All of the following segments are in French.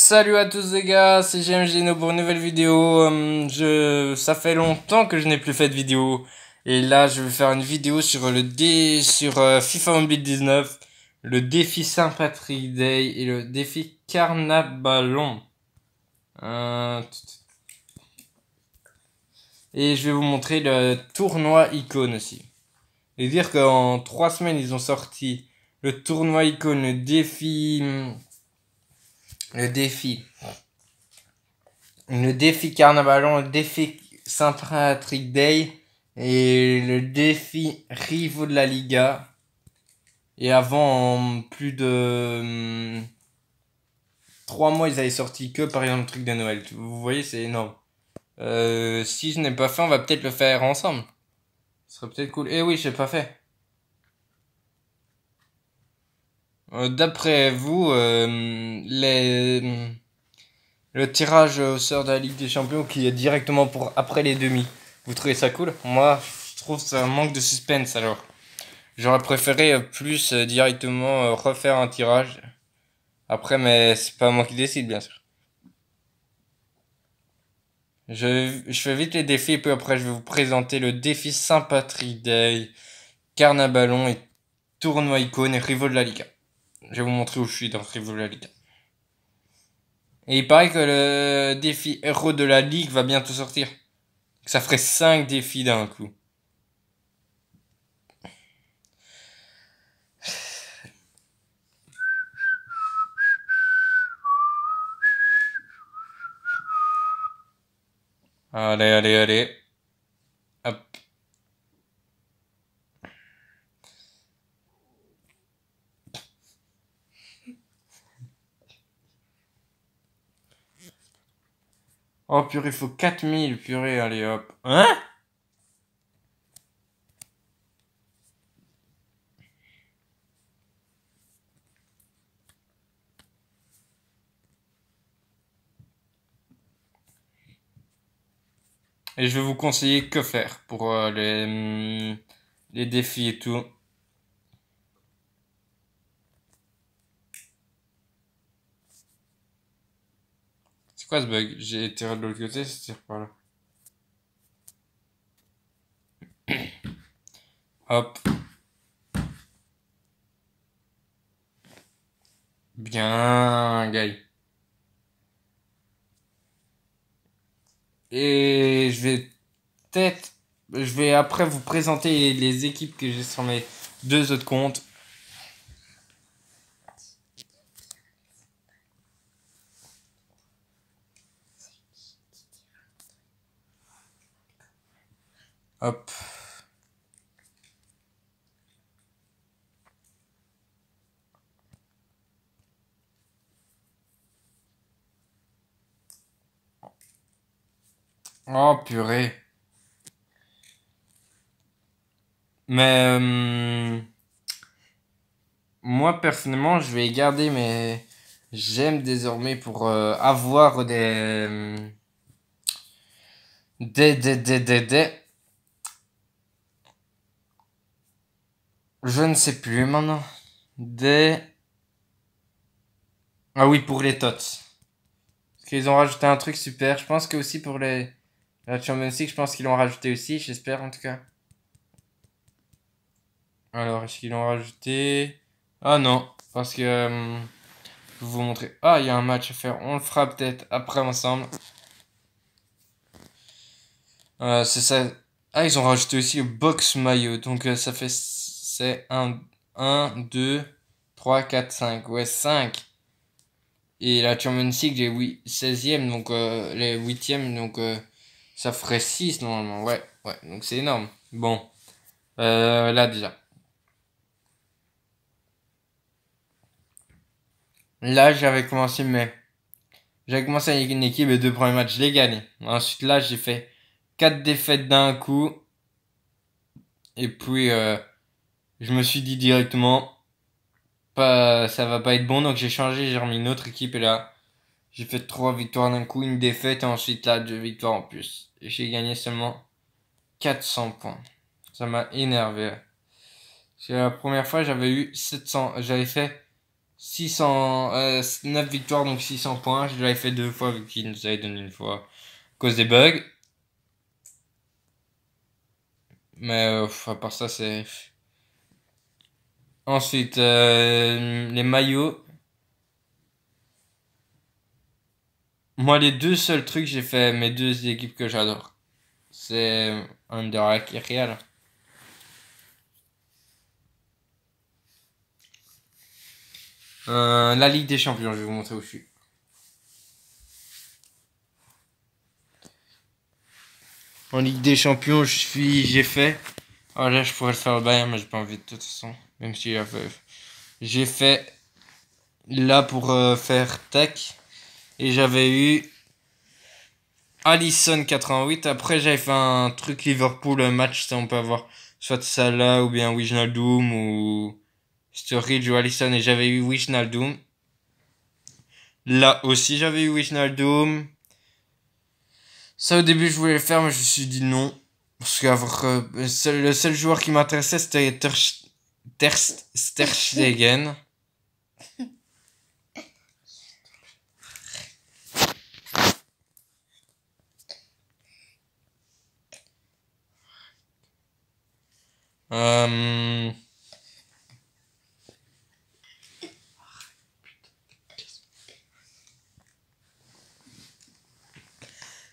Salut à tous les gars, c'est GMGino pour une nouvelle vidéo. Ça fait longtemps que je n'ai plus fait de vidéo. Et là, je vais faire une vidéo sur FIFA Mobile 19, le défi Saint-Patrick Day et le défi Carnabalon. Et je vais vous montrer le tournoi icône aussi. Et dire qu'en 3 semaines, ils ont sorti le tournoi icône, le défi Carnavalon, le défi Saint-Patrick Day et le défi Rivaux de la Liga. Et avant, en plus de 3 mois, ils avaient sorti que par exemple le truc de Noël. Vous voyez, c'est énorme. Si je n'ai pas fait, on va peut-être le faire ensemble. Ce serait peut-être cool. Eh oui, je l'ai pas fait. D'après vous, le tirage au sort de la Ligue des Champions qui est directement pour après les demi. Vous trouvez ça cool? Moi, je trouve ça un manque de suspense alors. J'aurais préféré plus directement refaire un tirage. Après, c'est pas moi qui décide, bien sûr. Je fais vite les défis, puis après je vais vous présenter le défi Saint-Patrick Day, Carnabalon et Tournoi Icône et Rivaux de la Liga. Je vais vous montrer où je suis dans Rivaux de la Liga. Et il paraît que le défi Héros de la Ligue va bientôt sortir. Ça ferait 5 défis d'un coup. Allez, allez, allez. Hop. Oh purée, il faut 4000, purée, allez hop. Hein? Et je vais vous conseiller que faire pour les défis et tout. C'est quoi ce bug? J'ai été de l'autre côté, ça tire par là. Hop. Bien, gars. Et je vais après vous présenter les équipes que j'ai sur mes 2 autres comptes. Hop. Oh purée. Mais moi personnellement, je vais garder mes j'aime désormais pour avoir des. Je ne sais plus maintenant. Des. Ah oui, pour les tots. Parce qu'ils ont rajouté un truc super. Je pense que aussi pour la Champions League, je pense qu'ils l'ont rajouté aussi, j'espère en tout cas. Alors, est-ce qu'ils l'ont rajouté? Ah non, parce que je vais vous montrer. Ah, il y a un match à faire. On le fera peut-être après ensemble. C'est ça. Ah, ils ont rajouté aussi le box maillot. Donc ça fait. C'est 2, 3, 4, 5. Ouais, 5. Et la Champions League, j'ai 16e, donc les 8e, donc ça ferait 6 normalement. Ouais, ouais, donc c'est énorme. Bon, là déjà. Là, j'avais commencé avec une équipe et 2 premiers matchs, je l'ai gagné. Ensuite, là, j'ai fait 4 défaites d'un coup. Et puis, je me suis dit directement, pas, ça va pas être bon, donc j'ai changé, j'ai remis une autre équipe et là, j'ai fait 3 victoires d'un coup, une défaite et ensuite là, 2 victoires en plus. Et j'ai gagné seulement 400 points. Ça m'a énervé. C'est la première fois, j'avais eu 700, j'avais fait 9 victoires, donc 600 points. Je l'avais fait 2 fois vu qu'il nous avait donné une fois à cause des bugs. Mais à part ça, c'est... Ensuite, les maillots. Moi, les deux seuls trucs, j'ai fait mes deux équipes que j'adore. C'est Anderlecht et Real. La Ligue des Champions, je vais vous montrer où je suis. En Ligue des Champions, j'ai fait. Oh là, je pourrais le faire au Bayern, mais j'ai pas envie de toute façon. Même si j'ai fait là pour faire tech. Et j'avais eu Alisson 88. Après, j'avais fait un truc Liverpool, un match, ça on peut avoir soit Salah ou bien Wijnaldum ou Sturridge ou Alisson. Et j'avais eu Wijnaldum. Là aussi, j'avais eu Wijnaldum. Ça, au début, je voulais le faire, mais je me suis dit non. Parce que le seul joueur qui m'intéressait, c'était Ter Stegen. Euh,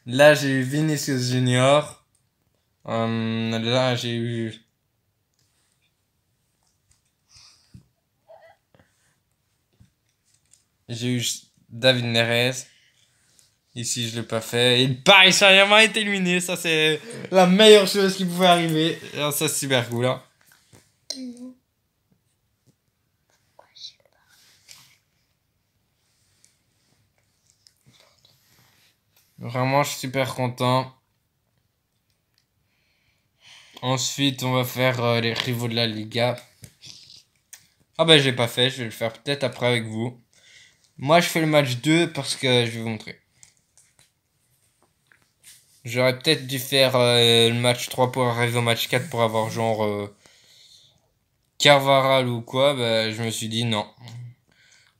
Là, j'ai eu Vinicius Junior. Là, j'ai eu David Neres. Ici, je l'ai pas fait. Et le Paris Saint-Germain est éliminé. Ça, c'est la meilleure chose qui pouvait arriver. Alors, ça, c'est super cool, hein. Vraiment, je suis super content. Ensuite, on va faire les rivaux de la Liga. Ah ben, j'ai pas fait. Je vais le faire peut-être après avec vous. Moi, je fais le match 2 parce que je vais vous montrer. J'aurais peut-être dû faire le match 3 pour arriver au match 4 pour avoir genre Carvaral ou quoi. Bah, je me suis dit non.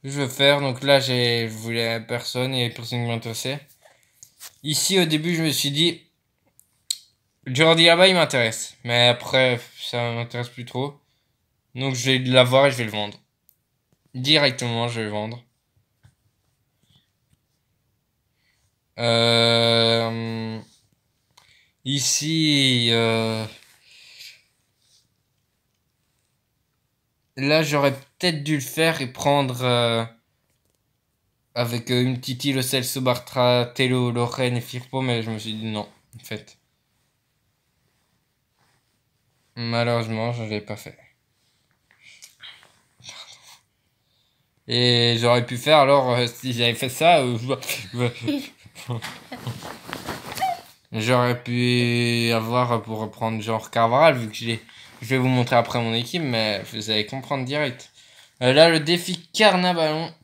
Je veux faire. Donc là, je voulais personne et personne qui m'intéressait. Ici, au début, je me suis dit Jordi Alba, il m'intéresse. Mais après, ça m'intéresse plus trop. Donc je vais l'avoir et je vais le vendre. Directement, je vais le vendre. Euh, Ici, là, j'aurais peut-être dû le faire et prendre avec une Titi, le Celso, Bartra, Tello, Lorraine et Firpo, mais je me suis dit non, en fait. Malheureusement, je l'ai pas fait. Et j'aurais pu faire alors, si j'avais fait ça, j'aurais pu avoir pour reprendre genre Carvaral, vu que je vais vous montrer après mon équipe, mais vous allez comprendre direct. Là, le défi Carnavalon.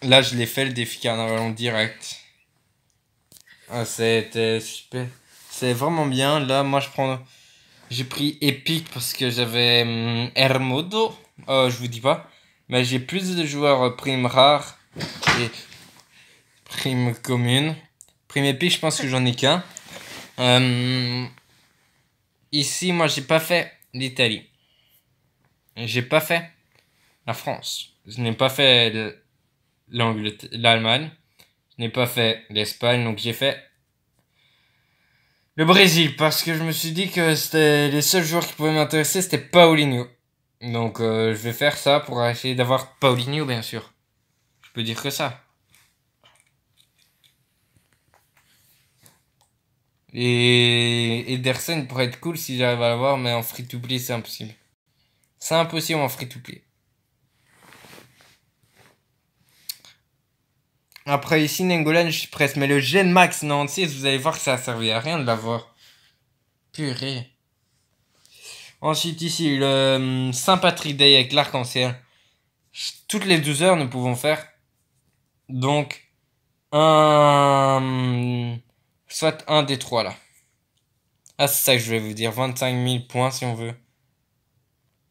Là, je l'ai fait, le défi Carnavalon direct. Ah, c'était super. C'est vraiment bien. Là, moi, j'ai pris Epic parce que j'avais Hermodo. Je vous dis pas. Mais j'ai plus de joueurs prime rare et prime commune. Prime Epic, je pense que j'en ai qu'un. Ici, moi, j'ai pas fait l'Italie. J'ai pas fait la France. Je n'ai pas fait l'Allemagne. Je n'ai pas fait l'Espagne. Donc, j'ai fait le Brésil. Parce que je me suis dit que c'était les seuls joueurs qui pouvaient m'intéresser, c'était Paulinho. Donc, je vais faire ça pour essayer d'avoir Paulinho, bien sûr. Je peux dire que ça. Et Ederson pourrait être cool si j'arrive à l'avoir, mais en free-to-play, c'est impossible. C'est impossible en free-to-play. Après, ici, Nengolan, je suis presque. Mais le Gen Max 96, vous allez voir que ça a servi à rien de l'avoir. Purée. Ensuite, ici, le Saint-Patrick Day avec l'arc-en-ciel. Toutes les 12 heures, nous pouvons faire. Donc, soit un des trois là. Ah, c'est ça que je vais vous dire. 25 000 points si on veut.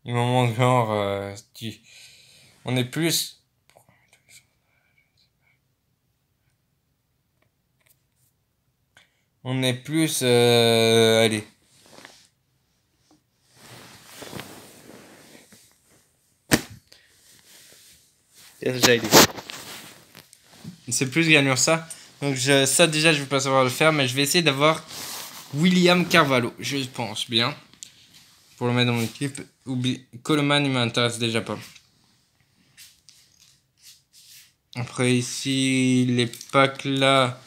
Il m'en manque genre... On est plus... Allez. C'est plus gagnant ça. Donc ça déjà je vais pas savoir le faire, mais je vais essayer d'avoir William Carvalho, je pense bien. Pour le mettre dans mon équipe. Coleman il m'intéresse déjà pas. Après ici les packs là.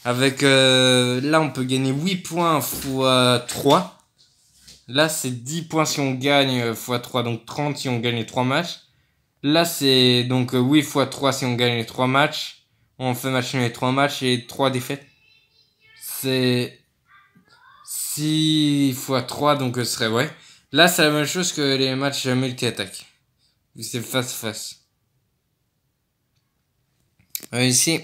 Avec là on peut gagner 8 points x 3. Là c'est 10 points si on gagne x 3, donc 30 si on gagne les 3 matchs. Là c'est donc 8 x 3 si on gagne les 3 matchs. On fait match nul les 3 matchs et 3 défaites. C'est 6 x 3, donc ce serait ouais. Là c'est la même chose que les matchs multi-attaque. C'est face-face. Ici,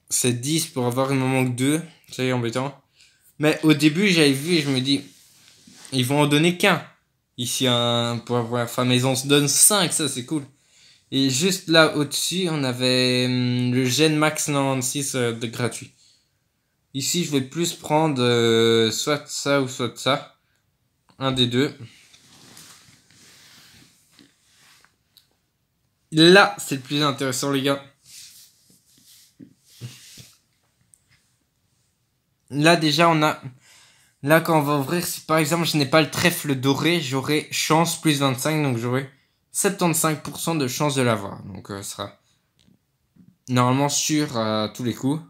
c'est 10 pour avoir, il me manque 2. Ça y est, embêtant. Mais au début, j'avais vu et je me dis, ils vont en donner qu'un. Ici, pour avoir la femme, ils en se donnent 5, ça c'est cool. Et juste là au-dessus, on avait le Gen Max 96 de gratuit. Ici, je vais plus prendre soit ça ou soit ça. Un des deux. Là, c'est le plus intéressant, les gars. Là, déjà, on a... Là, quand on va ouvrir, si par exemple, je n'ai pas le trèfle doré, j'aurai chance plus 25, donc j'aurai 75% de chance de l'avoir. Donc, ce sera normalement sûr à tous les coups.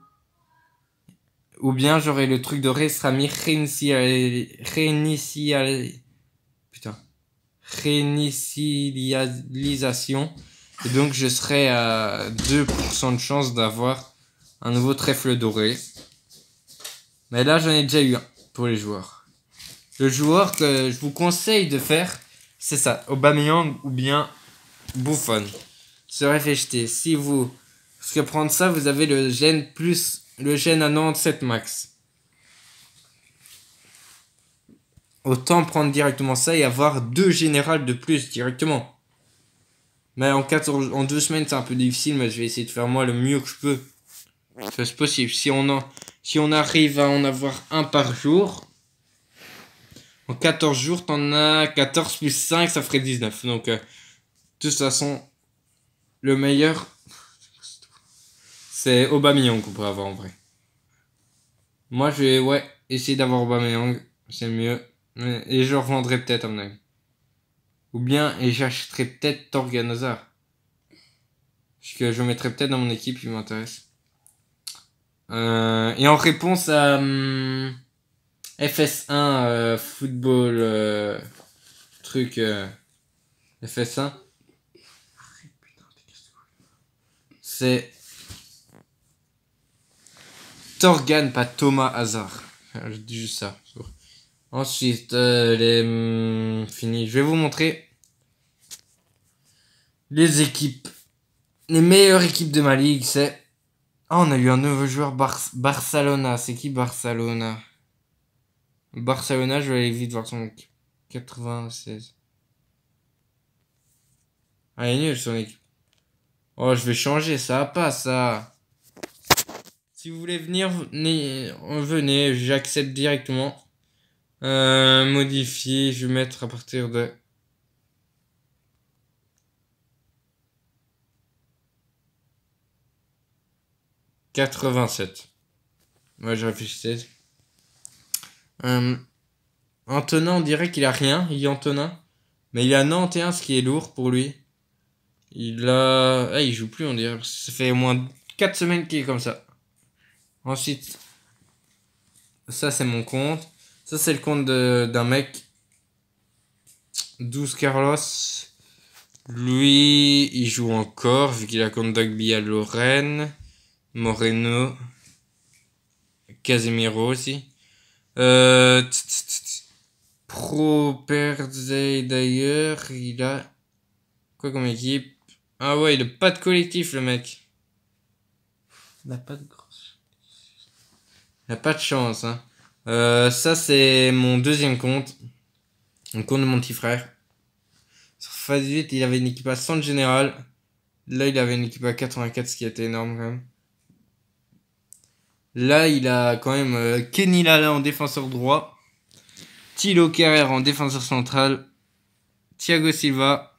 Ou bien, j'aurai le truc doré, ce sera mis réinitialisation. Et donc, je serai à 2% de chance d'avoir un nouveau trèfle doré. Mais là, j'en ai déjà eu un pour les joueurs. Le joueur que je vous conseille de faire, c'est ça, Aubameyang ou bien Buffon. Se réfléchissez. Si vous... Parce que prendre ça, vous avez le gène plus... Le gène à 97 max. Autant prendre directement ça et avoir 2 générales de plus directement. Mais en 2 semaines, c'est un peu difficile, mais je vais essayer de faire moi le mieux que je peux. C'est possible. Si on arrive à en avoir un par jour... En 14 jours, t'en as 14 plus 5, ça ferait 19. Donc, de toute façon, le meilleur, c'est Aubameyang qu'on pourrait avoir en vrai. Moi, je vais essayer d'avoir Aubameyang. C'est mieux. Et je revendrai peut-être à mon avis. Ou bien, et j'achèterai peut-être Torgan Hazard. Parce que je mettrai peut-être dans mon équipe, il m'intéresse. Et en réponse à FS1 football truc FS1, c'est Torgan, pas Thomas Hazard. Je dis juste ça. Ensuite, fini. Je vais vous montrer les équipes. Les meilleures équipes de ma ligue, c'est... Ah, on a eu un nouveau joueur, Barcelona. C'est qui Barcelona? Barcelona, je vais aller vite voir son équipe. 96. Ah, il est nul son équipe. Oh, je vais changer, ça va pas, ça. Si vous voulez venir, venez, j'accepte directement. Modifier, je vais mettre à partir de... « 87. Ouais, je réfléchissais. Antonin, on dirait qu'il a rien. Il y a Antonin. Mais il a 91, ce qui est lourd pour lui. Il a... Ah, il joue plus, on dirait. Ça fait au moins 4 semaines qu'il est comme ça. Ensuite, ça, c'est mon compte. Ça, c'est le compte d'un mec. 12 Carlos. Lui, il joue encore, vu qu'il a compte Dogby à Lorraine. Moreno. Casemiro aussi. Pro Perzey d'ailleurs, il a quoi comme équipe? Ah ouais, il a pas de collectif le mec. Il a pas de grosse. Il a pas de chance, hein. Ça, c'est mon deuxième compte. Le compte de mon petit frère. Sur phase 8, il avait une équipe à 100 général. Là, il avait une équipe à 84, ce qui était énorme quand même. Là, il a quand même Kenny Lala en défenseur droit. Thilo Kerrer en défenseur central. Thiago Silva.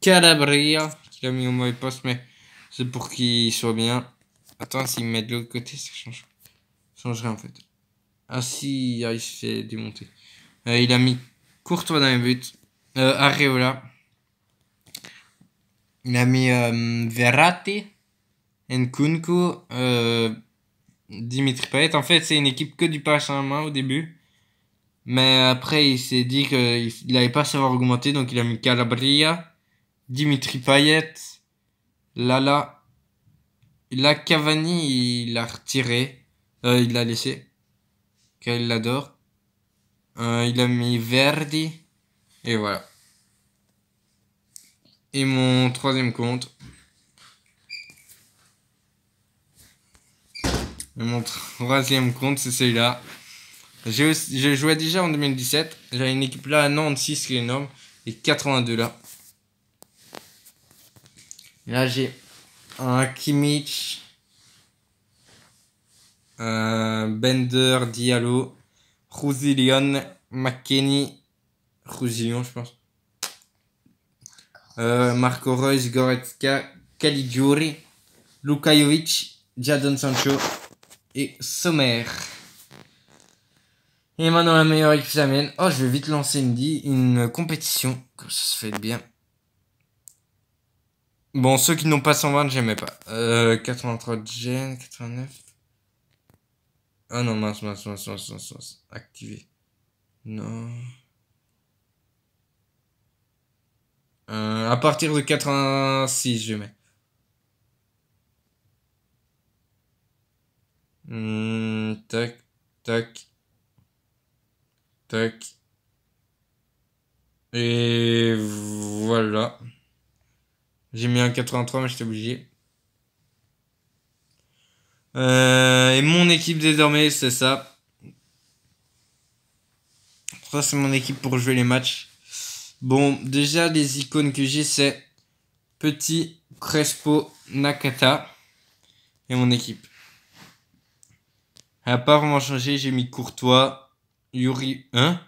Calabria, qu'il a mis au mauvais poste, mais c'est pour qu'il soit bien. Attends, s'il me met de l'autre côté, ça changerait en fait. Ah si, ah, il se fait démonter. Il a mis Courtois dans les buts. Areola. Il a mis Verratti, Nkunku, Dimitri Payet. En fait, c'est une équipe que du Paris Saint-Germain au début. Mais après, il s'est dit qu'il n'allait pas savoir augmenter, donc il a mis Calabria, Dimitri Payet, Lala. Là, Cavani, il l'a retiré. Il l'a laissé. Car il l'adore. Il a mis Verdi. Et voilà. Et mon troisième compte. Et mon troisième compte, c'est celui-là. Je jouais déjà en 2017. J'avais une équipe là à 96 qui est énorme. Et 82 là. Et là, j'ai un Kimmich. Bender, Diallo. Roussillon, McKennie. Roussillon, je pense. Marco Reus, Goretzka, Caligiuri, Luka Jovic, Jadon Sancho et Sommer. Et maintenant la meilleure équipe s'amène. Oh, je vais vite lancer une compétition. Comme ça se fait bien. Bon, ceux qui n'ont pas 120, j'aimais pas. 83 Gen, 89. Ah non, mince. Activé. Non. À partir de 86, je mets. Tac, tac, tac. Et voilà. J'ai mis un 83, mais j'étais obligé. Et mon équipe désormais, c'est ça. Ça, c'est mon équipe pour jouer les matchs. Bon, déjà, les icônes que j'ai, c'est Petit, Crespo, Nakata. Et mon équipe. Elle a pas vraiment changé, j'ai mis Courtois, Yuri. Hein?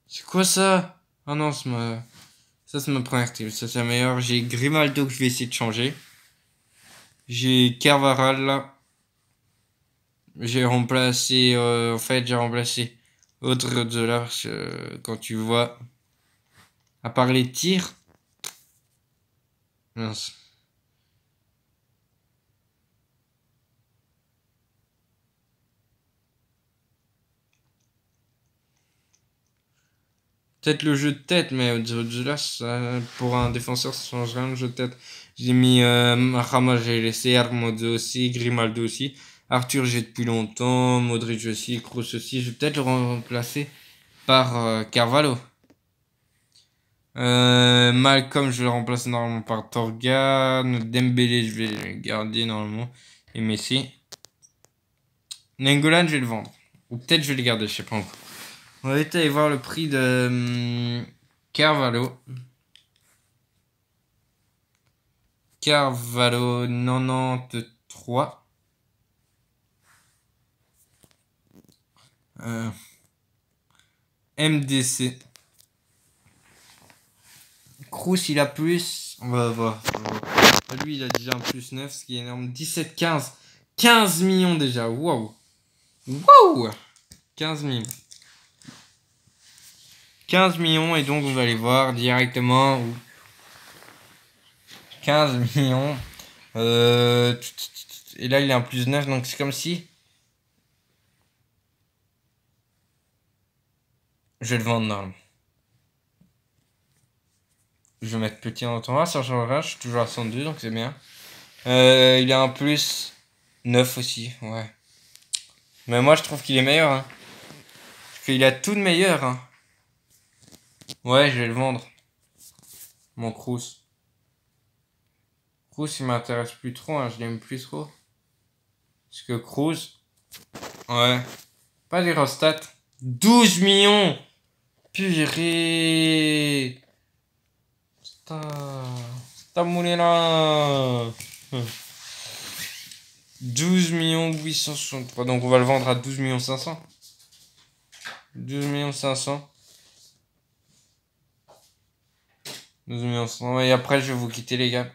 C'est quoi ça? Ah non, ça c'est ma première team. Ça c'est la meilleure. J'ai Grimaldo que je vais essayer de changer. J'ai Carvaral là. J'ai remplacé. En fait, j'ai remplacé autre de là. Quand tu vois. À part les tirs. Mince. Peut-être le jeu de tête, mais au-delà de là, pour un défenseur, ça change rien le jeu de tête. J'ai mis Rama, j'ai laissé Armozo aussi, Grimaldo aussi. Arthur, j'ai depuis longtemps. Modric aussi, Kroos aussi. Je vais peut-être le remplacer par Carvalho. Malcolm, je vais le remplacer normalement par Torgan. Dembélé, je vais le garder normalement. Et Messi. Nengolan, je vais le vendre. Ou peut-être je vais le garder, je sais pas encore. On va vite aller voir le prix de Carvalho. Carvalho 93. MDC. Kroos, il a plus. On va voir. Lui, il a déjà un plus 9, ce qui est énorme. 17, 15. 15 millions déjà. Waouh. Waouh. 15 millions. 15 millions, et donc on va aller voir directement. 15 millions. Et là, il est un plus 9, donc c'est comme si. Je vais le vendre normalement. Je vais mettre petit en temps. Ça changera, je suis toujours à 102, donc c'est bien. Il a un plus 9 aussi, ouais. Mais moi, je trouve qu'il est meilleur. Hein. Parce qu'il a tout de meilleur. Hein. Ouais, je vais le vendre. Mon Kroos. Kroos, il m'intéresse plus trop, hein, je l'aime plus trop. Parce que Cruz, ouais, pas l'Eurostat. 12 millions. Purée. Putain. T'as moulé là. 12 863. Donc on va le vendre à 12 500. 12 500. 12 500. Et après, je vais vous quitter, les gars.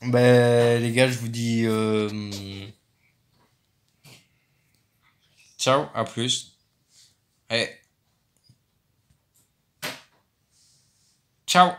Ben, les gars, je vous dis ciao, à plus. Et ciao.